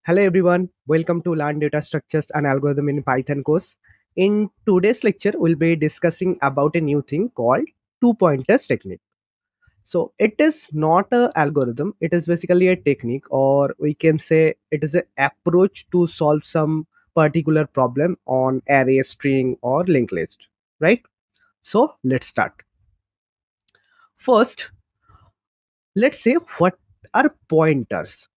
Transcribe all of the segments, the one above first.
Hello everyone, welcome to Learn Data Structures and Algorithm in Python course. In today's lecture, we'll be discussing about a new thing called two pointers technique. So it is not a algorithm, it is basically a technique, or we can say it is an approach to solve some particular problem on array, string, or linked list. Right? So let's start. First, let's say what are pointers.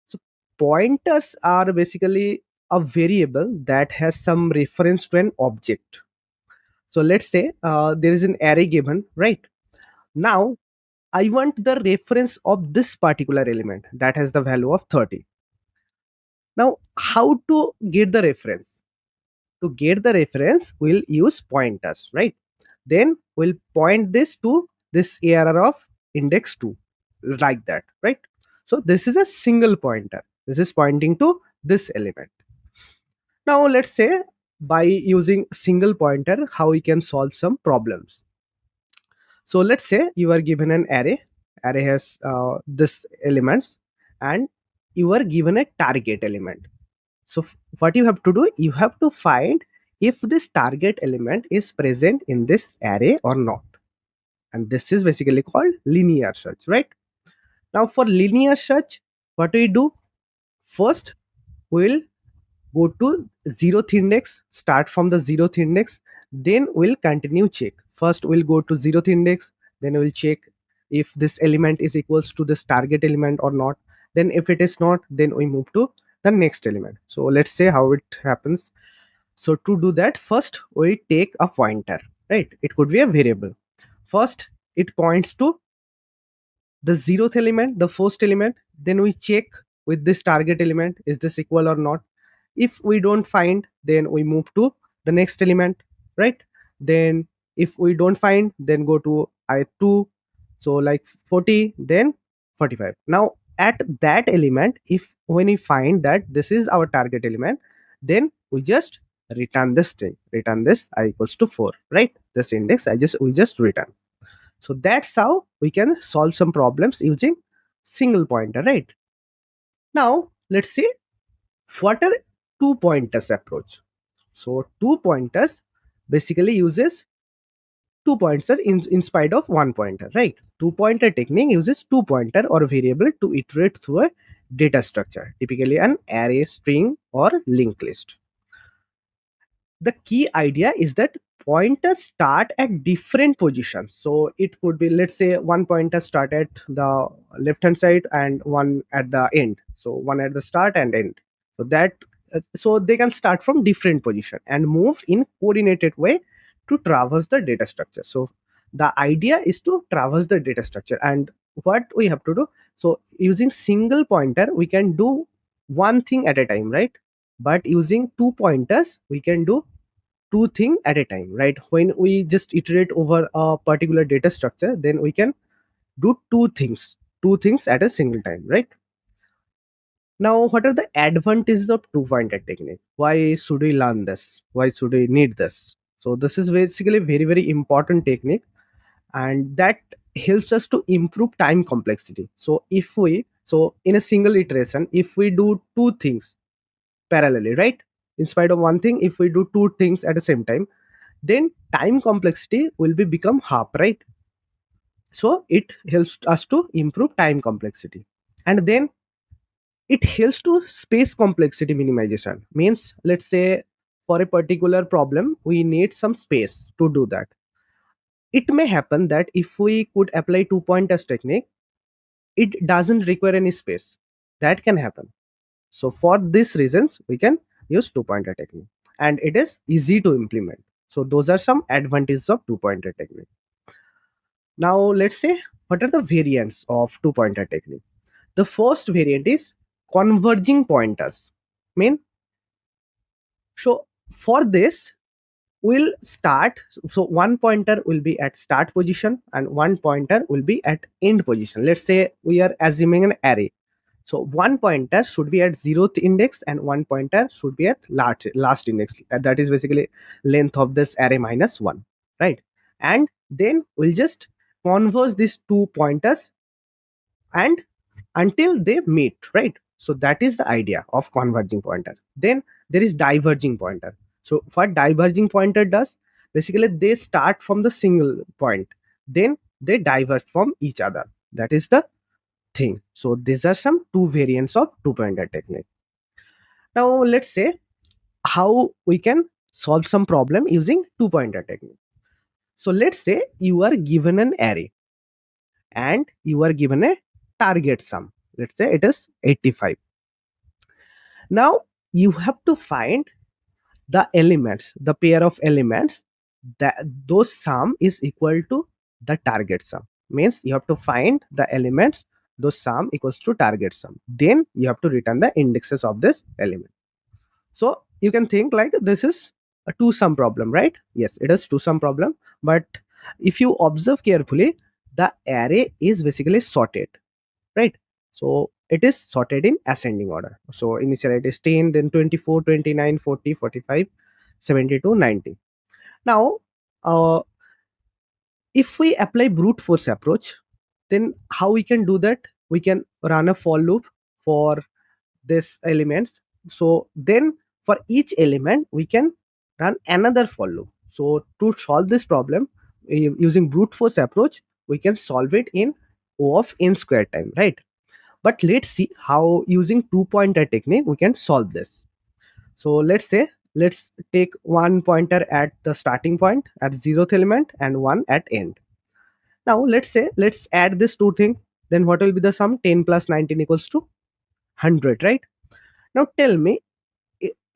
So pointers are basically a variable that has some reference to an object. So let's say there is an array given, right? Now I want the reference of this particular element that has the value of 30. Now, how to get the reference? To get the reference, we'll use pointers, right? Then we'll point this to this ARR of index 2, like that, right? So this is a single pointer. This is pointing to this element. Now let's say by using single pointer, how we can solve some problems. So let's say you are given an array. Array has this elements, and you are given a target element. So what you have to do, you have to find if this target element is present in this array or not. And this is basically called linear search, right? Now for linear search, what we do? First, we'll go to zeroth index, start from the zeroth index, then we'll continue check. First we'll go to zeroth index, then we'll check if this element is equals to this target element or not. Then if it is not, then we move to the next element. So let's say how it happens. So to do that, first we take a pointer, right? It could be a variable. First it points to the zeroth element, the first element. Then we check with this target element, is this equal or not. If we don't find, then we move to the next element, right? Then if we don't find, then go to I2, so like 40, then 45. Now at that element, if when we find that this is our target element, then we just return this thing, return this I equals to 4, right? This index we just return. So that's how we can solve some problems using single pointer, right? Now let's see what are two pointers approach. So two pointers basically uses two pointers in spite of one pointer, right? Two pointer technique uses two pointer or variable to iterate through a data structure, typically an array, string, or linked list. The key idea is that pointers start at different positions. So it could be, let's say, one pointer start at the left hand side and one at the end, so one at the start and end. So that so they can start from different position and move in coordinated way to traverse the data structure. So the idea is to traverse the data structure. And what we have to do, so using single pointer we can do one thing at a time, right? But using two pointers we can do two things at a time, right? When we just iterate over a particular data structure, then we can do two things at a single time, right? Now what are the advantages of two pointer technique? Why should we learn this? Why should we need this? So this is basically very very important technique, and that helps us to improve time complexity. So if we, so in a single iteration, if we do two things parallelly, right, in spite of one thing, if we do two things at the same time, then time complexity will be become half, right? So it helps us to improve time complexity. And then it helps to space complexity minimization. Means, let's say for a particular problem we need some space to do that. It may happen that if we could apply two pointers technique, it doesn't require any space. That can happen. So for these reasons we can use two pointer technique, and it is easy to implement. So those are some advantages of two pointer technique. Now let's say what are the variants of two pointer technique. The first variant is converging pointers. Mean, so for this we'll start, so one pointer will be at start position and one pointer will be at end position. Let's say we are assuming an array. So one pointer should be at zeroth index and one pointer should be at last index. That is basically length of this array minus one, right? And then we'll just converge these two pointers and until they meet, right? So that is the idea of converging pointer. Then there is diverging pointer. So what diverging pointer does, basically they start from the single point, then they diverge from each other. That is the thing. So these are some two variants of two pointer technique. Now let's say how we can solve some problem using two pointer technique. So let's say you are given an array and you are given a target sum. Let's say it is 85. Now you have to find the elements, the pair of elements that those sum is equal to the target sum. Means you have to find the elements those sum equals to target sum. Then you have to return the indexes of this element. So you can think like this is a two sum problem, right? Yes, it is two sum problem. But if you observe carefully, the array is basically sorted, right? So it is sorted in ascending order. So initially it is 10, then 24, 29, 40, 45, 72, 90. Now, uh, if we apply brute force approach, then how we can do that? We can run a for loop for this elements. So then for each element, we can run another for loop. So to solve this problem using brute force approach, we can solve it in O of n square time, right? But let's see how using two pointer technique we can solve this. So let's say let's take one pointer at the starting point at zeroth element and one at end. Now let's say let's add this two thing. Then what will be the sum? 10 plus 19 equals to 100, right? Now tell me,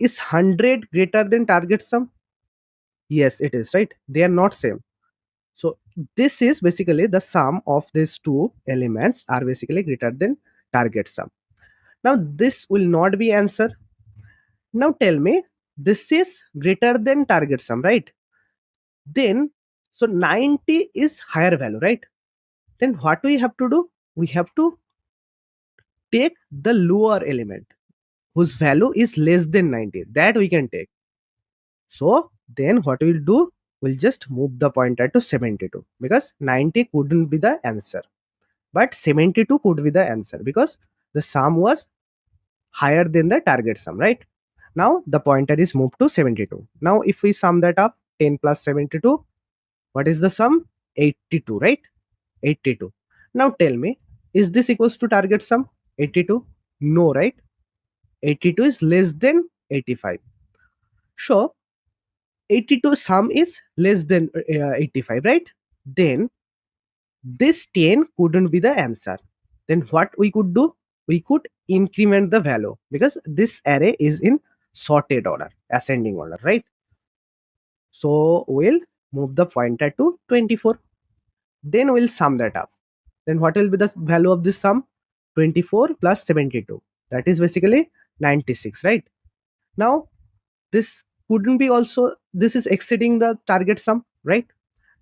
is 100 greater than target sum? Yes, it is, right? They are not same. So this is basically the sum of these two elements are basically greater than target sum. Now this will not be answer. Now tell me, this is greater than target sum, right? Then, so 90 is higher value, right? Then what we have to do? We have to take the lower element whose value is less than 90. That we can take. So then what we'll do? We'll just move the pointer to 72 because 90 couldn't be the answer. But 72 could be the answer because the sum was higher than the target sum, right? Now the pointer is moved to 72. Now if we sum that up, 10 plus 72, what is the sum? 82, right? 82. Now tell me, is this equals to target sum? 82? No, right? 82 is less than 85. So 82 sum is less than 85, right? Then this 10 couldn't be the answer. Then what we could do? We could increment the value because this array is in sorted order, ascending order, right? So we'll move the pointer to 24. Then we'll sum that up. Then what will be the value of this sum? 24 plus 72. That is basically 96, right? Now this couldn't be also, this is exceeding the target sum, right?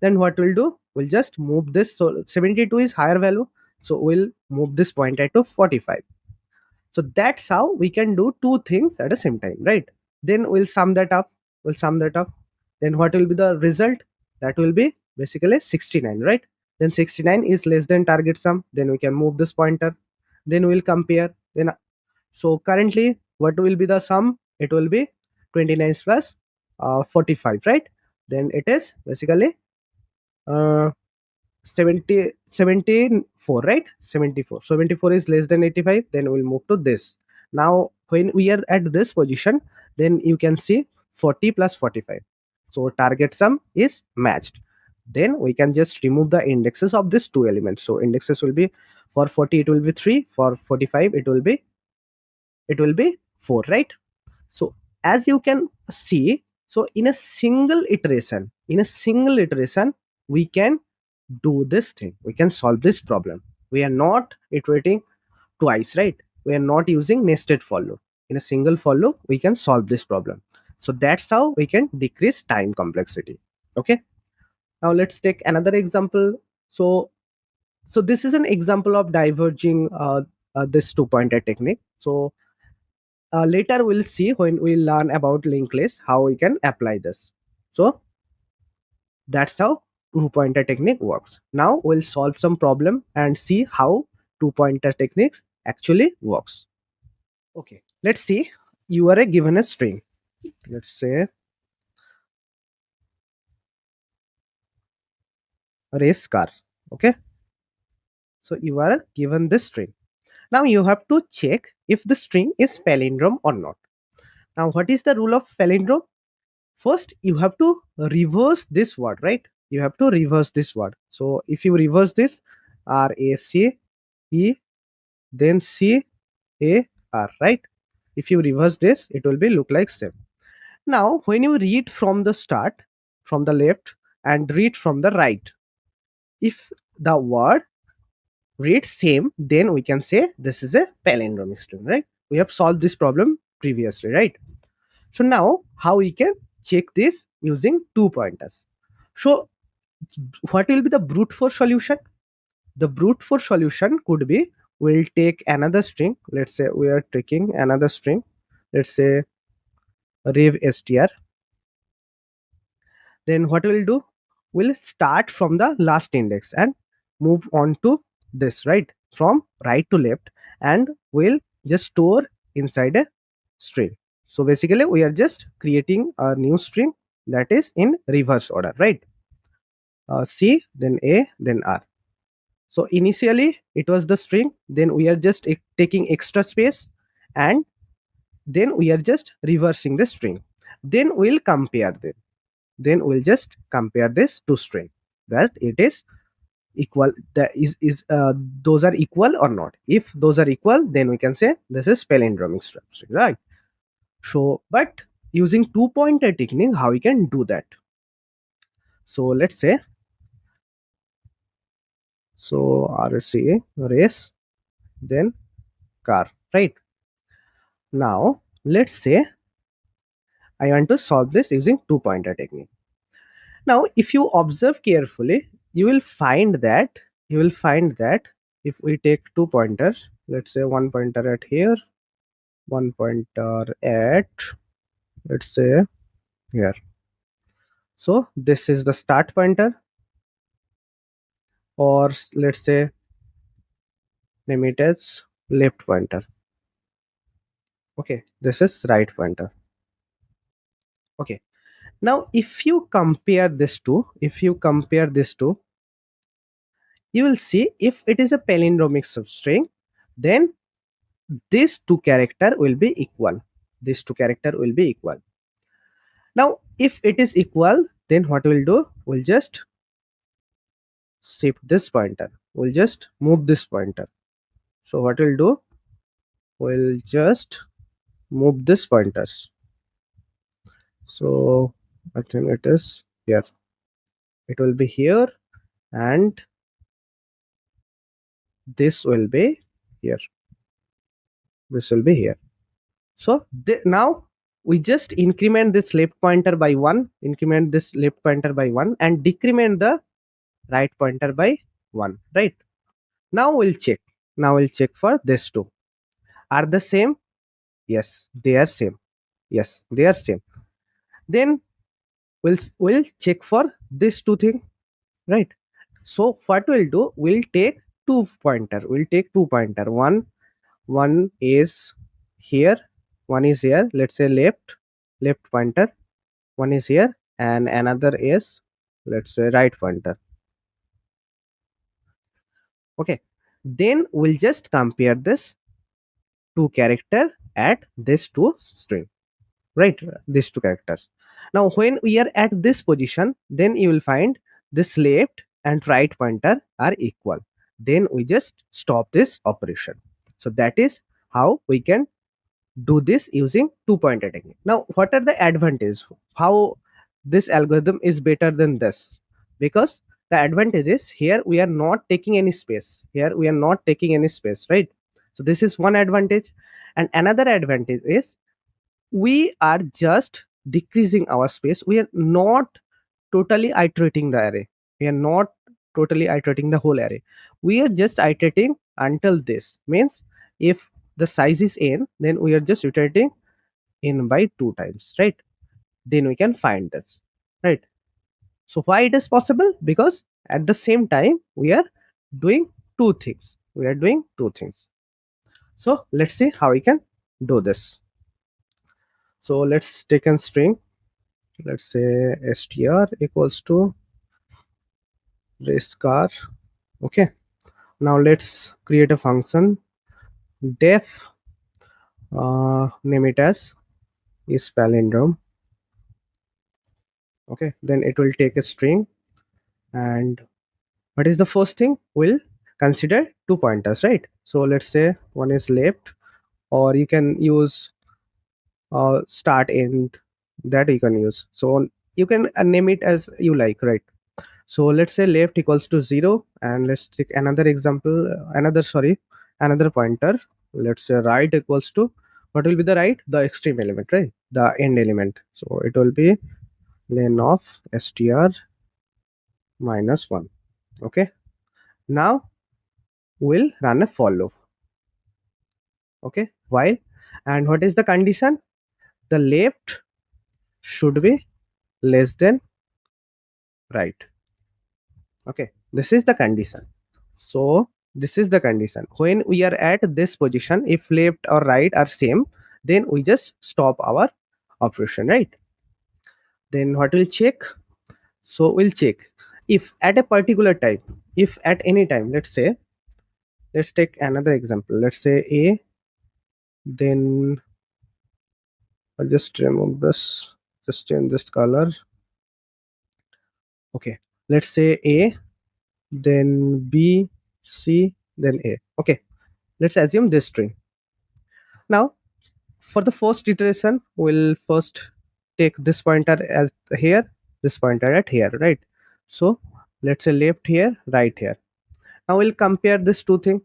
Then what we'll do? We'll just move this. So 72 is higher value. So we'll move this pointer to 45. So that's how we can do two things at the same time, right? Then we'll sum that up. We'll sum that up. Then what will be the result? That will be basically 69, right? Then 69 is less than target sum. Then we can move this pointer. Then we'll compare. Then so currently, what will be the sum? It will be 29 plus 45, right? Then it is basically uh, 74, right? 74 is less than 85. Then we'll move to this. Now when we are at this position, then you can see 40 plus 45. So target sum is matched. Then we can just remove the indexes of these two elements. So indexes will be, for 40 it will be 3, for 45 it will be 4, right? So as you can see, so in a single iteration we can do this thing, we can solve this problem. We are not iterating twice, right? We are not using nested for loop. In a single for loop we can solve this problem. So that's how we can decrease time complexity. Okay, now let's take another example. So this is an example of diverging this two pointer technique. So later we'll see when we learn about linked list how we can apply this. So that's how two pointer technique works. Now we'll solve some problem and see how two pointer techniques actually works. Okay, let's see. You are given a string. Let's say race car. Okay, so you are given this string. Now you have to check if the string is palindrome or not. Now, what is the rule of palindrome? First, you have to reverse this word, right? You have to reverse this word. So if you reverse this, R A C E, then C A R, right? If you reverse this, it will be look like same. Now, when you read from the start, from the left, and read from the right, if the word reads same, then we can say this is a palindromic string, right? We have solved this problem previously, right? So now, how we can check this using two pointers? So what will be the brute force solution? The brute force solution could be, we'll take another string. Let's say we are taking another string. Let's say rev str. Then what we'll do? We'll start from the last index and move on to this, right? From right to left, and we'll just store inside a string. So basically, we are just creating a new string that is in reverse order, right? C, then A, then R. So initially it was the string, then we are just taking extra space, and then we are just reversing the string. Then we'll compare them. Then we'll just compare this to string, that it is equal, that is those are equal or not. If those are equal, then we can say this is palindromic string, right? So, but using two pointer technique, how we can do that? So let's say, so RCA race, then car, right? Now let's say I want to solve this using two pointer technique. Now if you observe carefully, you will find that if we take two pointers, let's say one pointer at here, one pointer at, let's say, here. So this is the start pointer, or let's say name it as left pointer. Okay, this is right pointer. Okay, now if you compare this two, you will see if it is a palindromic substring, then these two character will be equal. These two character will be equal. Now if it is equal, then what we'll do, we'll just shift this pointer, we'll just move this pointer. So what we'll do, we'll just move this pointers. So I think it is here, it will be here, and this will be here, this will be here. So now we just increment this left pointer by 1, increment this left pointer by 1, and decrement the right pointer by 1, right? Now we'll check. Now we'll check for this two. Are the same? Yes, they are same. Yes, they are same. Then we'll check for this two thing, right? So what we'll do, we'll take two pointer. We'll take two pointer. One is here, one is here. Let's say left pointer. One is here, and another is, let's say, right pointer. Okay, then we'll just compare this two character at this two string, right? These two characters. Now when we are at this position, then you will find this left and right pointer are equal. Then we just stop this operation. So that is how we can do this using two pointer technique. Now what are the advantages, how this algorithm is better than this? Because the advantage is, here we are not taking any space, right? So this is one advantage. And another advantage is, we are just decreasing our space, we are not totally iterating the array, we are not totally iterating the whole array, we are just iterating until this means, if the size is n, then we are just iterating n by 2 times, right? Then we can find this, right? So why it is possible? Because at the same time we are doing two things, so let's see how we can do this. So let's take a string. Let's say str equals to race car. Okay. Now let's create a function def, name it as is palindrome. Okay, then it will take a string, and what is the first thing? We'll consider two pointers, right? So let's say one is left, or you can use start end, that you can use. So you can name it as you like, right? So let's say left equals to 0, and let's take another example, another pointer. Let's say right equals to, what will be the right? The extreme element, right? The end element. So it will be len of str minus 1. Okay. Now we'll run a for loop. Okay. While, and what is the condition? The left should be less than right. Okay, this is the condition. So this is the condition. When we are at this position, if left or right are same, then we just stop our operation, right? Then what will check? So we'll check if at a particular time, if at any time, let's say, let's take another example. Let's say a, then I'll just remove this, just change this color. Okay, let's say a, then b, c, then a. Okay, let's assume this string. Now for the first iteration, we'll first take this pointer as here, this pointer at here, right? So let's say left here, right here. Now we'll compare this two things.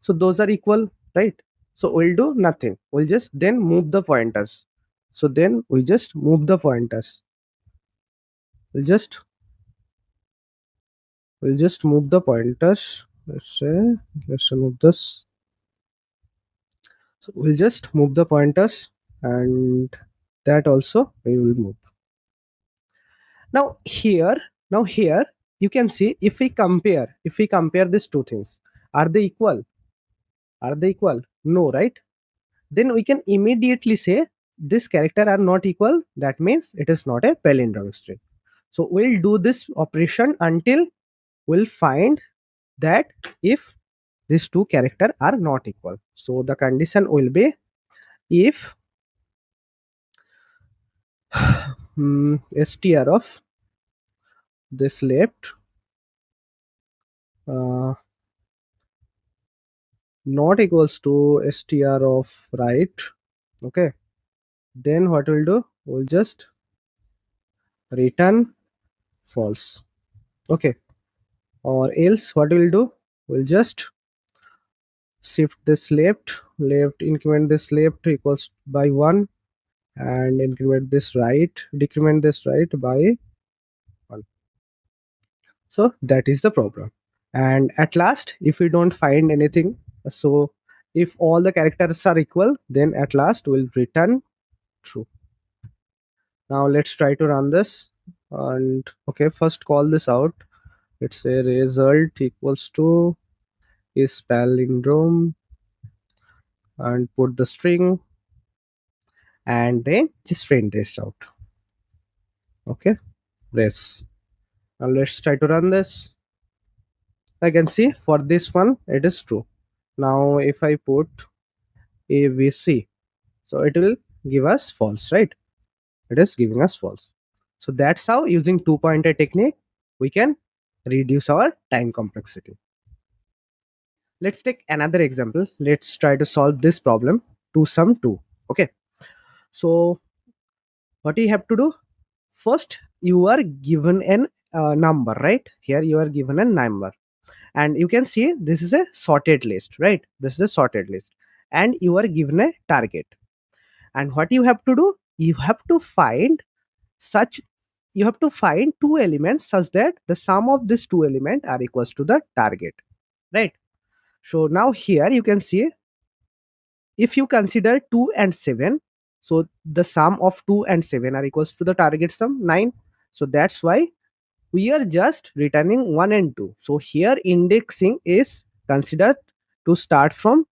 So those are equal, right? So we'll do nothing, we'll just then move the pointers. So then we just move the pointers. We'll just move the pointers. Let's say, let's remove this. So we'll just move the pointers, and that also we will move. Now here now here you can see, if we compare these two things, are they equal? No, right? Then we can immediately say this character are not equal, that means it is not a palindrome string. So we'll do this operation until we'll find that if these two character are not equal. So the condition will be if str of this left uh, not equals to str of right. Okay, then what we'll do, we'll just return false. Okay, or else what we'll do, we'll just shift this left increment this left equals by 1, and increment this right, decrement this right by 1. So that is the problem. And at last, if we don't find anything, so if all the characters are equal, then at last we'll return true. Now let's try to run this. And okay, first call this out. Let's say result equals to is palindrome, and put the string, and then just print this out. Okay, this. Now let's try to run this. I can see for this one it is true. Now if I put abc, so it will give us false, right? It is giving us false. So that's how, using two pointer technique, we can reduce our time complexity. Let's take another example. Let's try to solve this problem to sum 2. Okay, so what you have to do, first you are given an number, right? Here you are given a number, and you can see this is a sorted list, right? This is a sorted list, and you are given a target. And what you have to do, you have to find such you have to find two elements such that the sum of these two elements are equals to the target, right? So now here you can see, if you consider 2 and 7, so the sum of 2 and 7 are equals to the target sum 9. So that's why we are just returning 1 and 2. So here indexing is considered to start from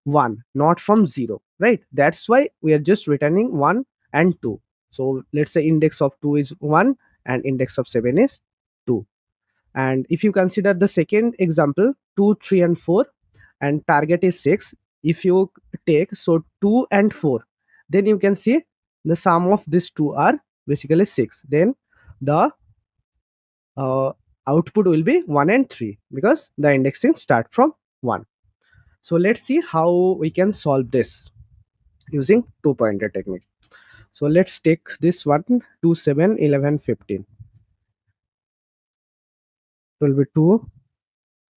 1, not from 0, right? That's why we are just returning 1 and 2. So let's say index of 2 is 1 and index of 7 is 2. And if you consider the second example, 2, 3 and 4, and target is 6, if you take so 2 and 4, then you can see the sum of these two are basically 6. Then the uh, output will be 1 and 3 because the indexing start from 1. So let's see how we can solve this using two pointer technique. So let's take this one, 2, 7, 11, 15. It will be 2,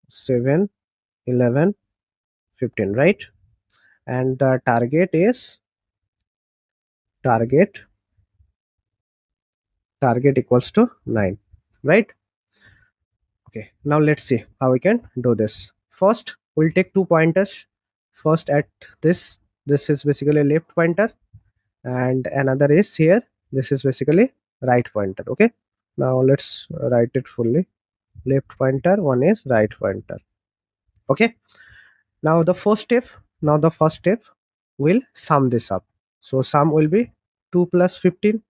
7, 11, 15, right? And the target target equals to 9, right? Okay, now let's see how we can do this. First we'll take two pointers. First at this is basically left pointer, and another is here, this is basically right pointer. Okay, now let's write it fully. Left pointer, one is right pointer. Okay, now the first step will sum this up. So sum will be 2 plus 15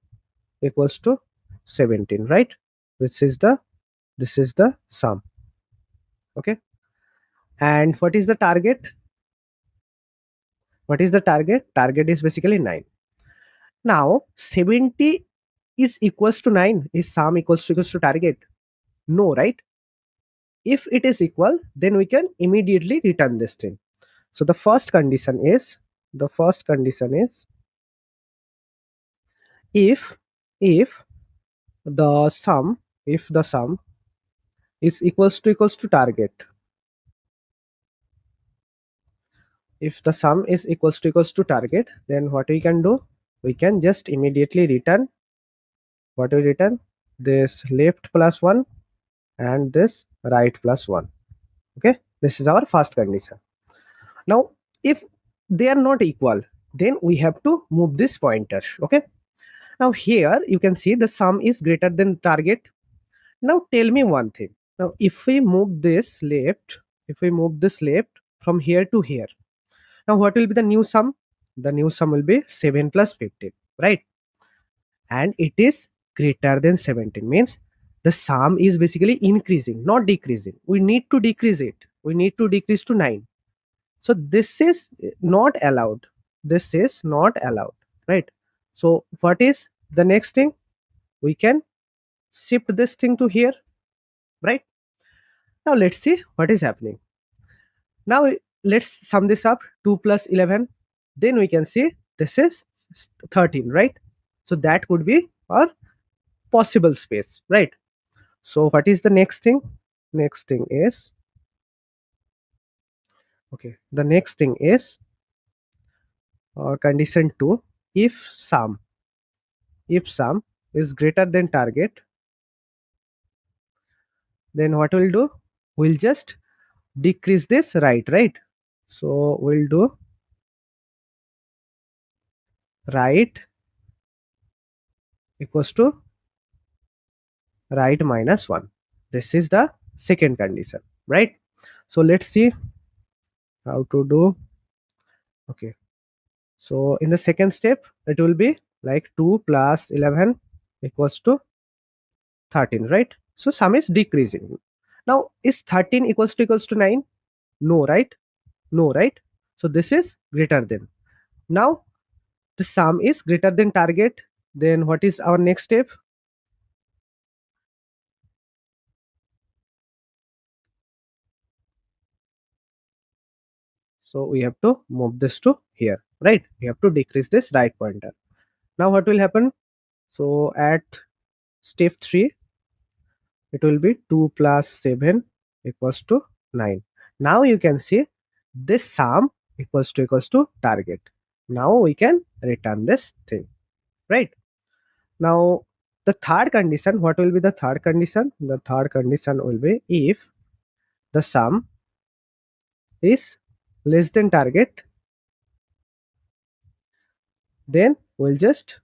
equals to 17, right? This is the sum. Okay, and what is the target is basically 9. Now 70 is equals to 9. Is sum equals to target? No, right? If it is equal, then we can immediately return this thing. So the first condition is if the sum if the sum is equals to target. If the sum is equals to target, then what we can do, we can just immediately return what we return, this left plus 1 and this right plus 1. Okay, this is our first condition. Now if they are not equal, then we have to move this pointers. Okay, now here you can see the sum is greater than target. Now tell me one thing. Now if we move this left from here to here, now what will be the new sum? The new sum will be 7 plus 15, right? And it is greater than 17, means the sum is basically increasing, not decreasing. We need to decrease it. We need to decrease to 9. So this is not allowed. This is not allowed, right? So what is the next thing? We can shift this thing to here, right? Now let's see what is happening. Now let's sum this up, 2 plus 11. Then we can see this is 13, right? So that could be our possible space, right? So what is the next thing? Next thing is, okay, the next thing is condition 2. If sum is greater than target, then what we'll do? We'll just decrease this right? So we'll do right equals to right minus 1. This is the second condition, right? So let's see how to do. Okay, so in the second step it will be like 2 plus 11 equals to 13, right? So sum is decreasing. Now is 13 equals to 9? No, right? No, right? So this is greater than. Now the sum is greater than target. Then what is our next step? So we have to move this to here, right? We have to decrease this right pointer. Now what will happen? So at step 3, it will be 2 plus 7 equals to 9. Now you can see this sum equals to target. Now we can return this thing, right? Now the third condition, what will be the third condition? The third condition will be if the sum is less than target, then we'll just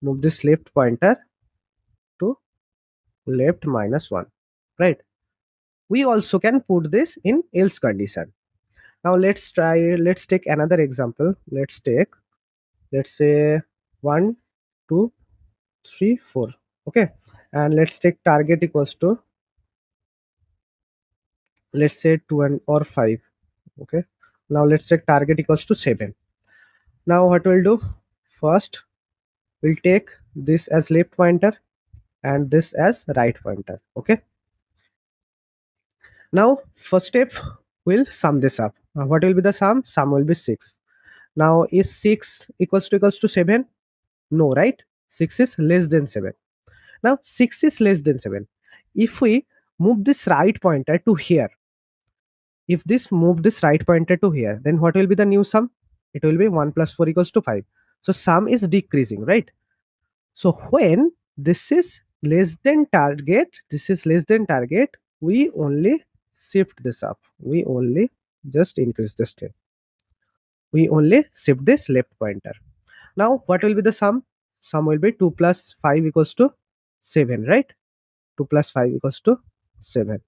move this left pointer to left minus 1, right? We also can put this in else condition. Now let's take another example. Let's say 1, 2, 3, 4. Okay, and let's take target equals to, let's say 2 and or 5. Okay, now let's take target equals to 7. Now what we'll do, first we'll take this as left pointer and this as right pointer. Okay, now first step, we'll sum this up. What will be the sum will be 6. Now is 6 equals to 7? No, right? 6 is less than 7. Now 6 is less than 7. If we move this right pointer to here, if this move this right pointer to here, then what will be the new sum? It will be 1 plus 4 equals to 5. So sum is decreasing, right? So when this is less than target, this is less than target, we only shift this up. We only just increase this thing. We only shift this left pointer. Now what will be the sum? Sum will be 2 plus 5 equals to 7, right? 2 plus 5 equals to 7.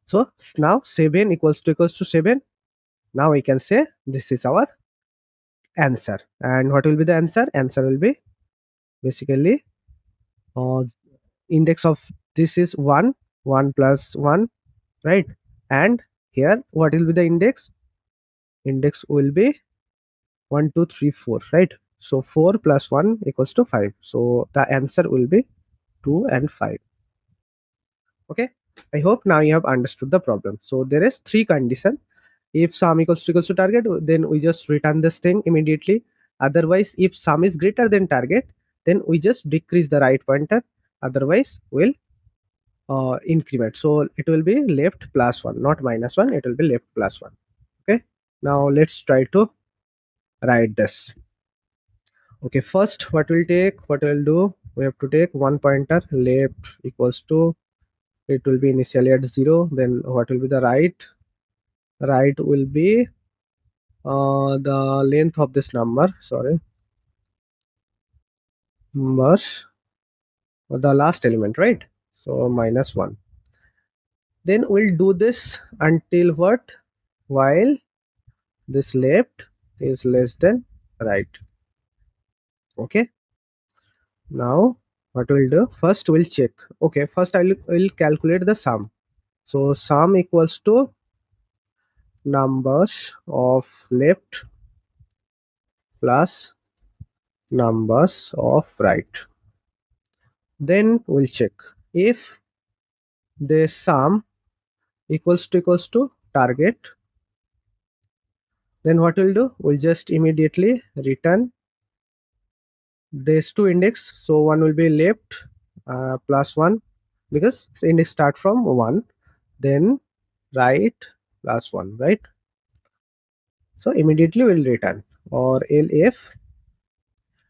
So now 7 equals to 7. Now we can say this is our answer. And what will be the answer? Answer will be basically uh, index of this is 1, 1 plus 1, right? And here what will be the index? Index will be 1, 2, 3, 4, right? So 4 plus 1 equals to 5. So the answer will be 2 and 5. Okay, I hope now you have understood the problem. So there is three condition. If sum equals to target, then we just return this thing immediately. Otherwise, if sum is greater than target, then we just decrease the right pointer. Otherwise, we'll increment. So it will be left plus 1, not minus 1. It will be left plus 1. Okay, now let's try to write this. Okay, first what we'll do, we have to take one pointer left equals to, it will be initially at 0. Then what will be the right will be the length of this number, sorry, numbers, the last element, right? So minus 1. Then we'll do this until what? While this left is less than right. Okay, now what we'll do, first we'll check. Okay, first will calculate the sum. So sum equals to numbers of left plus numbers of right. Then we'll check if the sum equals to target, then what we'll do, we'll just immediately return these two index. So one will be left plus 1, because index start from 1, then right plus 1, right? So immediately we'll return, or if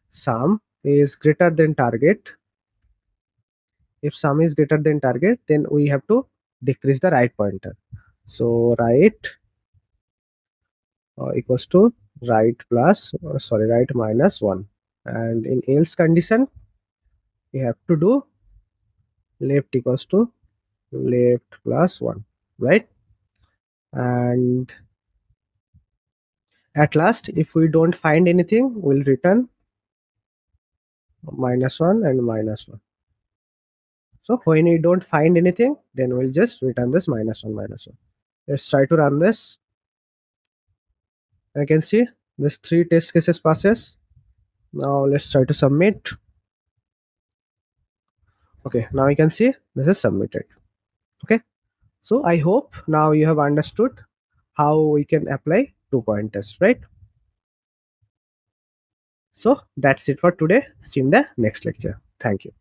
sum is greater than target, if sum is greater than target, then we have to decrease the right pointer. So right equals to right plus right minus 1, and in else condition we have to do left equals to left plus 1, right? And at last, if we don't find anything, we'll return minus 1 and minus 1. So when we don't find anything, then we'll just return this minus 1 minus 1. Let's try to run this. I can see this 3 test cases passes. Now let's try to submit. Okay, now you can see this is submitted. Okay, so I hope now you have understood how we can apply 2-point test, right? So that's it for today. See you in the next lecture. Thank you.